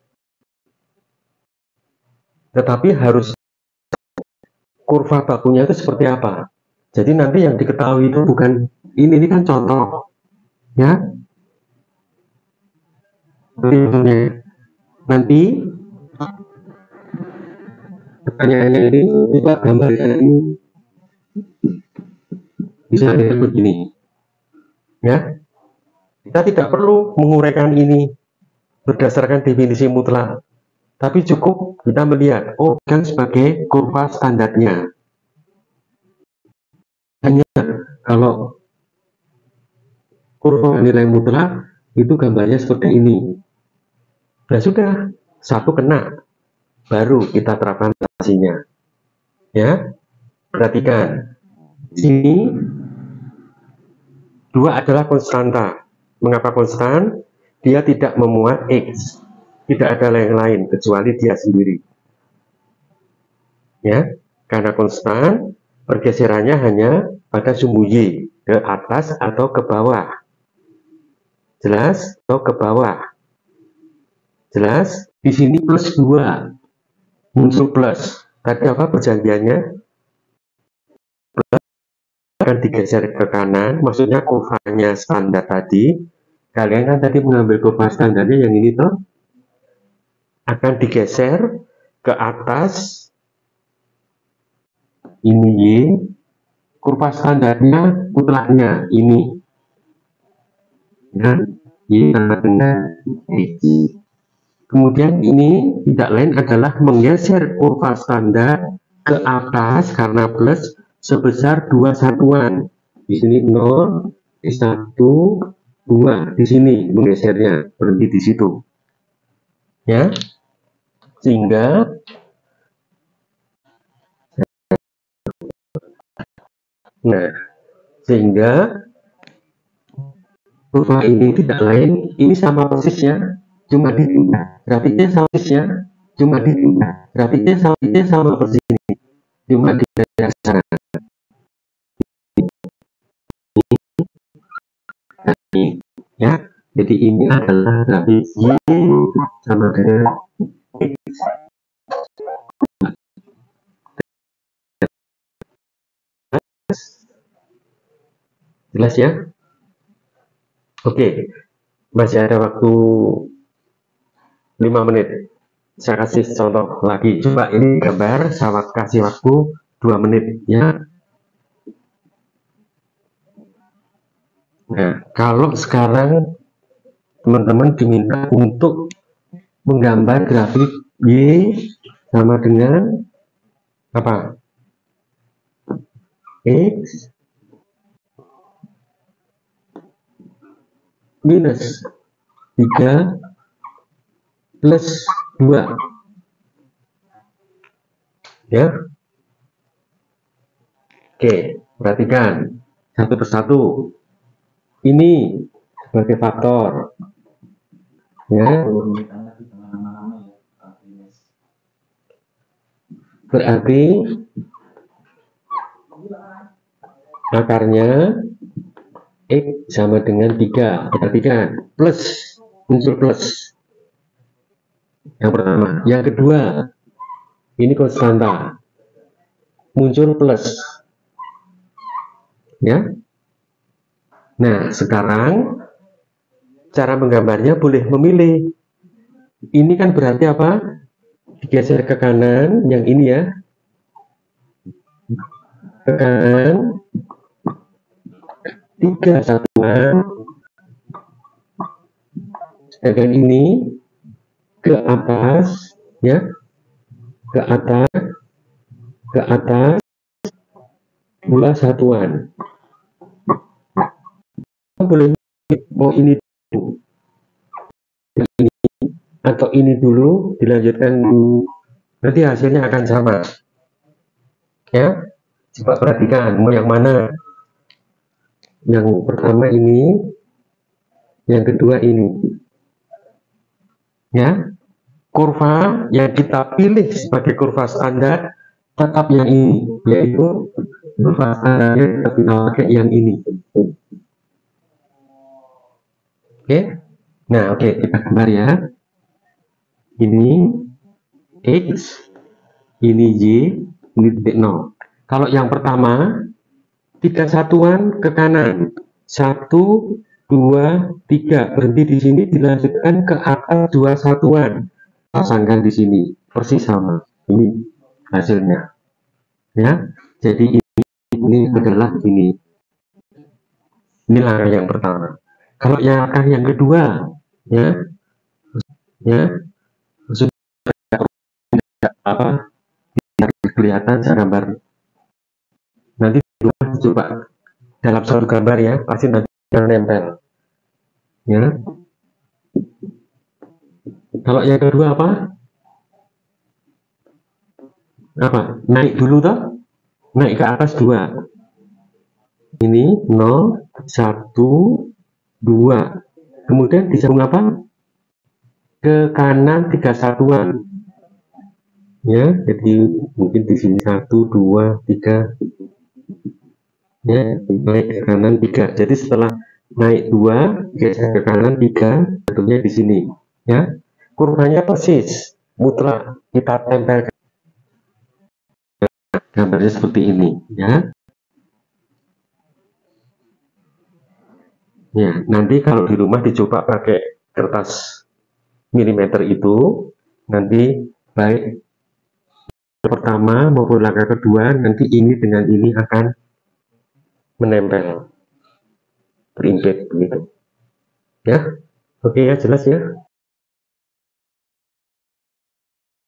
Tetapi harus kurva bakunya itu seperti apa. Jadi nanti yang diketahui itu bukan ini kan contoh, ya. Nanti pertanyaannya ini coba gambarkan ini bisa begini, ya. Kita tidak perlu menguraikan ini berdasarkan definisi mutlak, tapi cukup kita melihat, oh, kan sebagai kurva standarnya. Hanya kalau kurva nilai mutlak itu gambarnya seperti ini. Nah, sudah satu kena, baru kita terapkan relasinya, ya. Perhatikan, sini 2 adalah konstanta. Mengapa konstan? Dia tidak memuat X, tidak ada yang lain kecuali dia sendiri, ya. Karena konstan, pergeserannya hanya pada sumbu Y, ke atas atau ke bawah. Jelas? Atau ke bawah. Jelas? Di sini plus 2 muncul plus. Tadi apa perjanjiannya? Plus akan digeser ke kanan, maksudnya kurvanya standar tadi. Kalian kan tadi mengambil kurva standarnya yang ini tuh akan digeser ke atas. Ini Y, kurva standarnya mutlaknya ini, ya, Y sama dengan X. Kemudian ini tidak lain adalah menggeser kurva standar ke atas karena plus sebesar 2 satuan. Di sini 0, 1, 2. Di sini menggesernya berhenti di situ, ya. Sehingga kurva ini tidak lain, ini sama persisnya, cuma dipindah. Grafiknya sama persisnya, cuma dipindah. Grafiknya sama persis ini, cuma dipindah sana. Ya, jadi ini adalah grafik Y sama dengan X. Jelas ya? Oke, masih ada waktu 5 menit. Saya kasih contoh lagi. Coba ini gambar, saya kasih waktu 2 menit ya. Nah, kalau sekarang teman-teman diminta untuk menggambar grafik Y sama dengan apa? X minus 3 plus 2, ya. Oke, perhatikan satu persatu. Ini sebagai faktor, ya. Berarti akarnya X sama dengan 3. Perhatikan, plus, muncul plus. Yang pertama. Yang kedua, ini konstanta, muncul plus, ya. Nah, sekarang cara menggambarnya boleh memilih. Ini kan berarti apa? Digeser ke kanan, yang ini ya. Ke kanan, 3 satuan. Sedangkan ini ke atas, ya. Ke atas 2 satuan. Boleh mau ini dulu, ini atau ini dulu dilanjutkan dulu, nanti hasilnya akan sama. Ya, coba perhatikan mau yang mana. Yang pertama ini, yang kedua ini. Ya, kurva yang kita pilih sebagai kurva standar tetap yang ini, yaitu kurva standarnya kita pakai yang ini. Oke, nah oke, kita gambar ya. Ini X, ini Y, ini titik 0. Kalau yang pertama 3 satuan ke kanan, 1, 2, 3, berhenti di sini, dilanjutkan ke atas 2 satuan, pasangkan di sini, persis sama. Ini hasilnya, ya. Jadi ini adalah ini langkah yang pertama. Kalau langkah yang kedua, ya sudah apa? Kelihatan saya gambar. Nanti coba dalam satu gambar ya, pasti nanti akan nempel. Ya. Kalau yang kedua apa? Apa? Naik dulu toh? Naik ke atas 2. Ini 0, 1, 2. Kemudian disambung apa? Ke kanan 3 satuan. Ya, jadi mungkin di sini 1, 2, 3. Ya, naik ke kanan 3. Jadi setelah naik 2, geser ke kanan 3, tentunya di sini. Ya, kurvanya persis, mutlak kita tempelkan. Gambarnya seperti ini, ya. Ya, nanti kalau di rumah dicoba pakai kertas milimeter itu, nanti baik pertama maupun langkah kedua, nanti ini dengan ini akan menempel, berimpit begitu. Ya, oke ya, jelas ya.